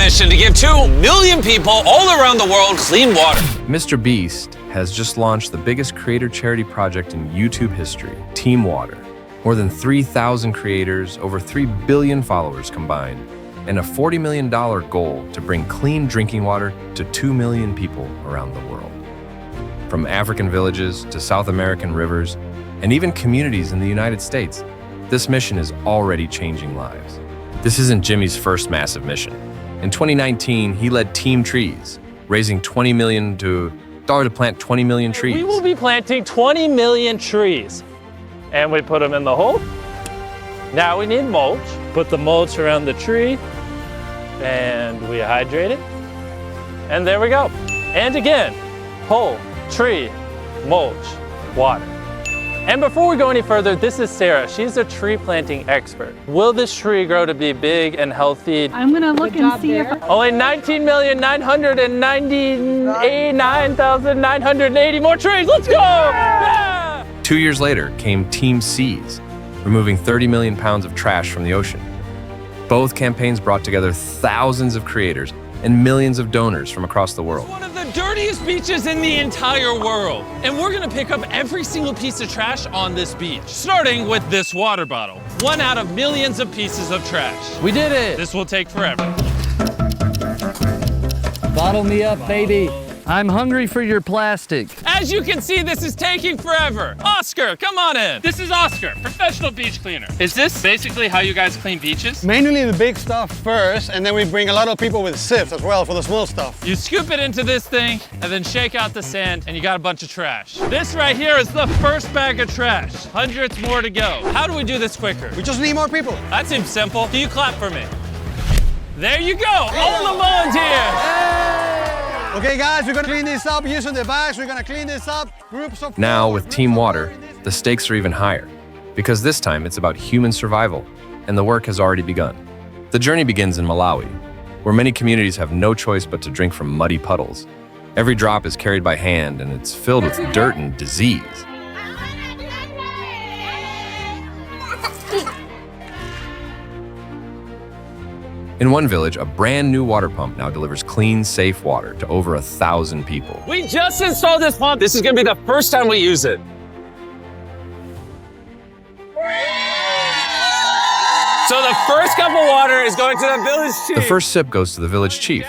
mission to give 2 million people all around the world clean water. MrBeast has just launched the biggest creator charity project in YouTube history, Team Water. More than 3,000 creators, over 3 billion followers combined, and a $40 million goal to bring clean drinking water to 2 million people around the world. From African villages to South American rivers, and even communities in the United States, this mission is already changing lives. This isn't Jimmy's first massive mission. In 2019, he led Team Trees, raising $20 million to plant 20 million trees. We will be planting 20 million trees. And we put them in the hole. Now we need mulch. Put the mulch around the tree, and we hydrate it. And there we go. And again, hole, tree, mulch, water. And before we go any further, this is Sarah. She's a tree planting expert. Will this tree grow to be big and healthy? I'm gonna look and see if only 19,999,980 more trees. Let's go! Yeah! 2 years later came Team Seas, removing 30 million pounds of trash from the ocean. Both campaigns brought together thousands of creators and millions of donors from across the world. One of the dirtiest beaches in the entire world. And we're gonna pick up every single piece of trash on this beach, starting with this water bottle. One out of millions of pieces of trash. We did it! This will take forever. Bottle me up, baby. I'm hungry for your plastic. As you can see, this is taking forever. Oscar, come on in. This is Oscar, professional beach cleaner. Is this basically how you guys clean beaches? Mainly the big stuff first, and then we bring a lot of people with sifts as well for the small stuff. You scoop it into this thing, and then shake out the sand, and you got a bunch of trash. This right here is the first bag of trash. Hundreds more to go. How do we do this quicker? We just need more people. That seems simple. Can you clap for me? There you go. All the volunteers. Okay guys, we're gonna clean this up using the bags. We're gonna clean this up. Groups of Now, with Team Water, the stakes are even higher, because this time it's about human survival, and the work has already begun. The journey begins in Malawi, where many communities have no choice but to drink from muddy puddles. Every drop is carried by hand, and it's filled with dirt and disease. In one village, a brand new water pump now delivers clean, safe water to over 1,000 people. We just installed this pump. This is gonna be the first time we use it. So the first cup of water is going to the village chief. The first sip goes to the village chief.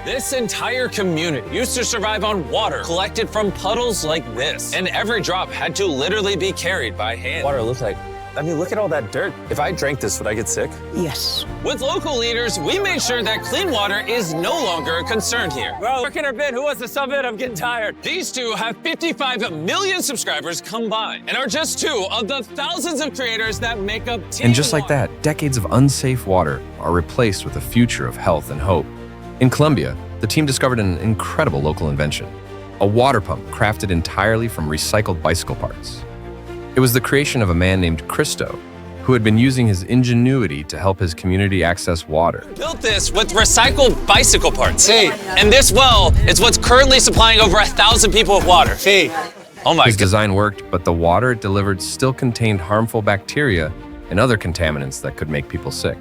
This entire community used to survive on water collected from puddles like this. And every drop had to literally be carried by hand. Water looks like, I mean, look at all that dirt. If I drank this, would I get sick? yes. With local leaders, we made sure that clean water is no longer a concern here. Bro, where can I bid? Who wants to sub in? I'm getting tired. These two have 55 million subscribers combined and are just 2 of the thousands of creators that make up Team And just like Water. that, decades of unsafe water are replaced with a future of health and hope. In Colombia, the team discovered an incredible local invention, a water pump crafted entirely from recycled bicycle parts. It was the creation of a man named Cristo, who had been using his ingenuity to help his community access water. Built this with recycled bicycle parts. And this well is what's currently supplying over 1,000 people with water. Oh my His God. design worked, but the water it delivered still contained harmful bacteria and other contaminants that could make people sick.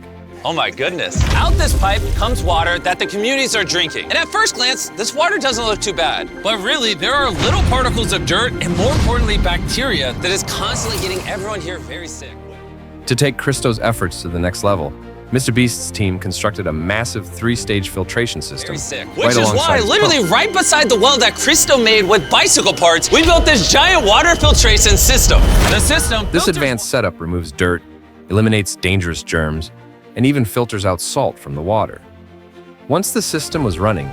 Oh my goodness. Out this pipe comes water that the communities are drinking. And at first glance, this water doesn't look too bad. But really, there are little particles of dirt and more importantly, bacteria that is constantly getting everyone here very sick. To take Cristo's efforts to the next level, MrBeast's team constructed a massive 3-stage filtration system. Very sick. right Which is alongside why, his literally pump. right beside the well that Cristo made with bicycle parts, we built this giant water filtration system. The system This filters advanced setup removes dirt, eliminates dangerous germs, and even filters out salt from the water. Once the system was running,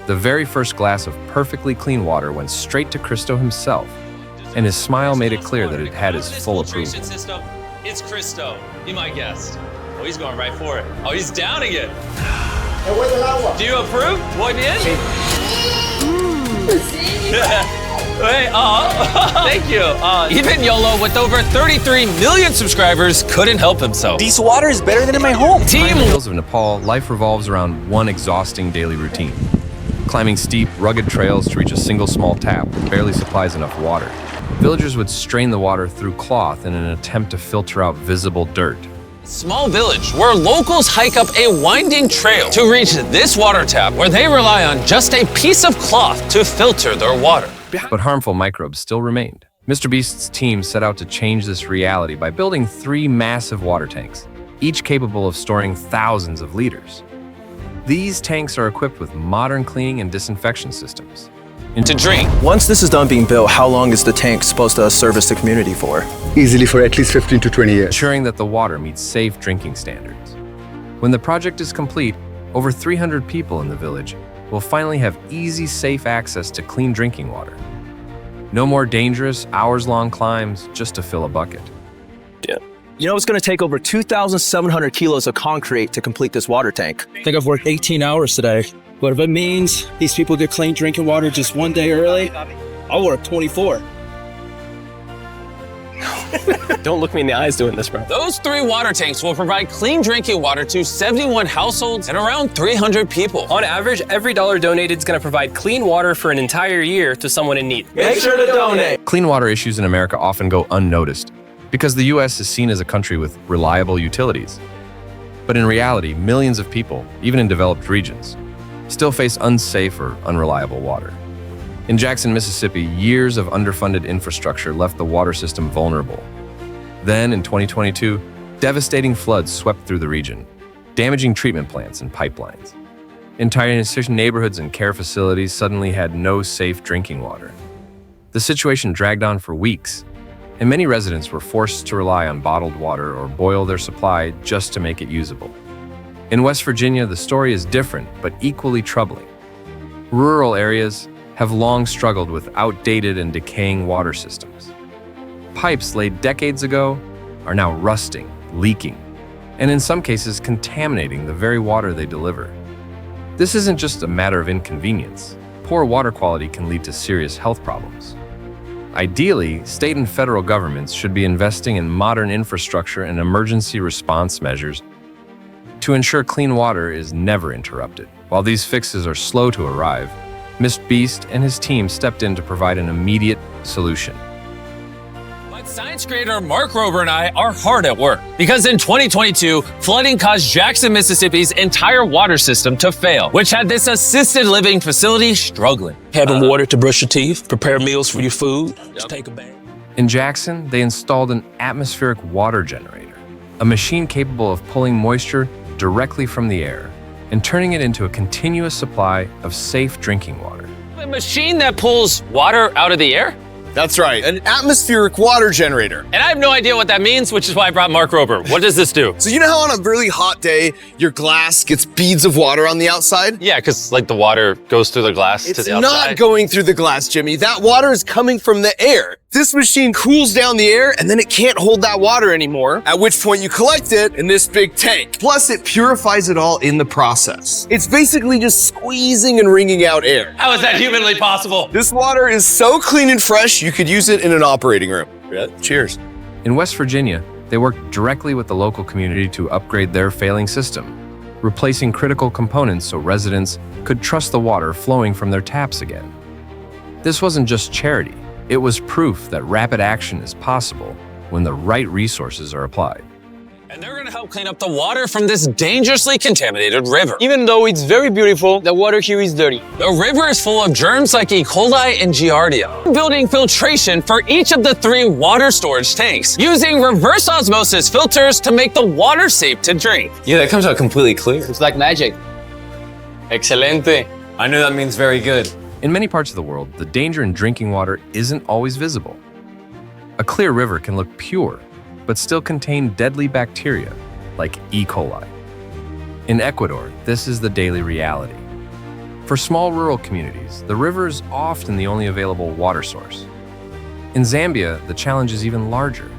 the very first glass of perfectly clean water went straight to Cristo himself, and his smile made it clear that it had his full approval. System, it's Cristo. Be my guest. Oh, he's going right for it. Oh, he's downing it. Do you approve? Muy bien? Wait, thank you. Even YOLO, with over 33 million subscribers, couldn't help himself. This water is better than in my home. Behind the hills of Nepal, life revolves around one exhausting daily routine. Climbing steep, rugged trails to reach a single small tap that barely supplies enough water. Villagers would strain the water through cloth in an attempt to filter out visible dirt. Small village where locals hike up a winding trail to reach this water tap where they rely on just a piece of cloth to filter their water. But harmful microbes still remained. MrBeast's team set out to change this reality by building 3 massive water tanks, each capable of storing thousands of liters. These tanks are equipped with modern cleaning and disinfection systems. To drink. Once this is done being built, how long is the tank supposed to service the community for? Easily for at least 15 to 20 years. Ensuring that the water meets safe drinking standards. When the project is complete, over 300 people in the village will finally have easy, safe access to clean drinking water. No more dangerous, hours-long climbs just to fill a bucket. Yeah. You know, it's going to take over 2,700 kilos of concrete to complete this water tank. I think I've worked 18 hours today. But if it means these people get clean drinking water just one day early, I'll work 24. Don't look me in the eyes doing this, bro. Those 3 water tanks will provide clean drinking water to 71 households and around 300 people. On average, every dollar donated is going to provide clean water for an entire year to someone in need. Make sure to donate. Clean water issues in America often go unnoticed because the U.S. is seen as a country with reliable utilities. But in reality, millions of people, even in developed regions, still face unsafe or unreliable water. In Jackson, Mississippi, years of underfunded infrastructure left the water system vulnerable. Then, in 2022, devastating floods swept through the region, damaging treatment plants and pipelines. Entire neighborhoods and care facilities suddenly had no safe drinking water. The situation dragged on for weeks, and many residents were forced to rely on bottled water or boil their supply just to make it usable. In West Virginia, the story is different, but equally troubling. Rural areas have long struggled with outdated and decaying water systems. Pipes laid decades ago are now rusting, leaking, and in some cases contaminating the very water they deliver. This isn't just a matter of inconvenience. Poor water quality can lead to serious health problems. Ideally, state and federal governments should be investing in modern infrastructure and emergency response measures to ensure clean water is never interrupted. While these fixes are slow to arrive, MrBeast and his team stepped in to provide an immediate solution. But science creator Mark Rober and I are hard at work because in 2022, flooding caused Jackson, Mississippi's entire water system to fail, which had this assisted living facility struggling. Having water to brush your teeth, prepare meals for your food, just take a bath. In Jackson, they installed an atmospheric water generator, a machine capable of pulling moisture directly from the air and turning it into a continuous supply of safe drinking water. A machine that pulls water out of the air? That's right, an atmospheric water generator. And I have no idea what that means, which is why I brought Mark Rober. What does this do? So you know how on a really hot day, your glass gets beads of water on the outside? Yeah, because like the water goes through the glass to the outside. It's not going through the glass, Jimmy. That water is coming from the air. This machine cools down the air and then it can't hold that water anymore, at which point you collect it in this big tank. Plus it purifies it all in the process. It's basically just squeezing and wringing out air. How is that humanly possible? This water is so clean and fresh, you could use it in an operating room. Yeah, cheers. In West Virginia, they worked directly with the local community to upgrade their failing system, replacing critical components so residents could trust the water flowing from their taps again. This wasn't just charity. It was proof that rapid action is possible when the right resources are applied. And they're gonna help clean up the water from this dangerously contaminated river. Even though it's very beautiful, the water here is dirty. The river is full of germs like E. coli and Giardia. Building filtration for each of the 3 water storage tanks, using reverse osmosis filters to make the water safe to drink. Yeah, that comes out completely clear. It's like magic. Excelente. I know that means very good. In many parts of the world, the danger in drinking water isn't always visible. A clear river can look pure, but still contain deadly bacteria like E. coli. In Ecuador, this is the daily reality. For small rural communities, the river is often the only available water source. In Zambia, the challenge is even larger.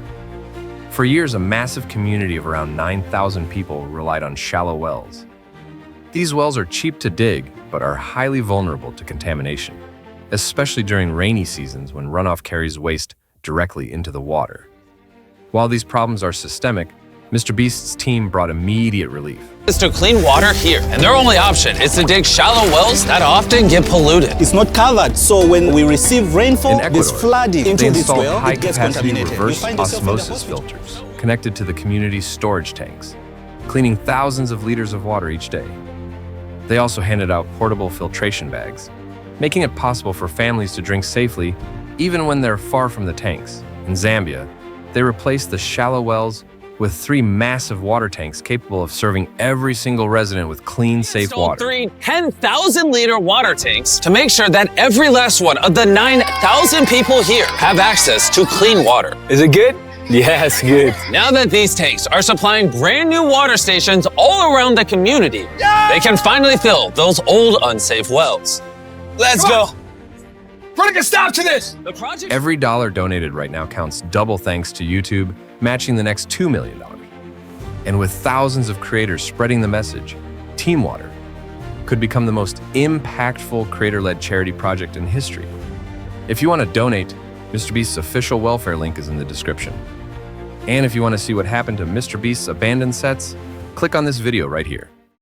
For years, a massive community of around 9,000 people relied on shallow wells. These wells are cheap to dig, but are highly vulnerable to contamination, especially during rainy seasons when runoff carries waste directly into the water. While these problems are systemic, MrBeast's team brought immediate relief. Is to clean water here, and their only option is to dig shallow wells that often get polluted. It's not covered, so when we receive rainfall, In Ecuador, there's flooding into they this installed well, it gets high-capacity contaminated. reverse osmosis filters. connected to the community's storage tanks, cleaning thousands of liters of water each day. They also handed out portable filtration bags, making it possible for families to drink safely even when they're far from the tanks. In Zambia, they replaced the shallow wells with 3 massive water tanks capable of serving every single resident with clean, safe water. 3 10,000-liter water tanks to make sure that every last one of the 9,000 people here have access to clean water. Is it good? Yes, good. Now that these tanks are supplying brand new water stations all around the community, they can finally fill those old unsafe wells. Let's go. Put a stop to this. Every dollar donated right now counts double thanks to YouTube, matching the next $2 million. And with thousands of creators spreading the message, Team Water could become the most impactful creator-led charity project in history. If you want to donate, MrBeast's official welfare link is in the description. And if you want to see what happened to MrBeast's abandoned sets, click on this video right here.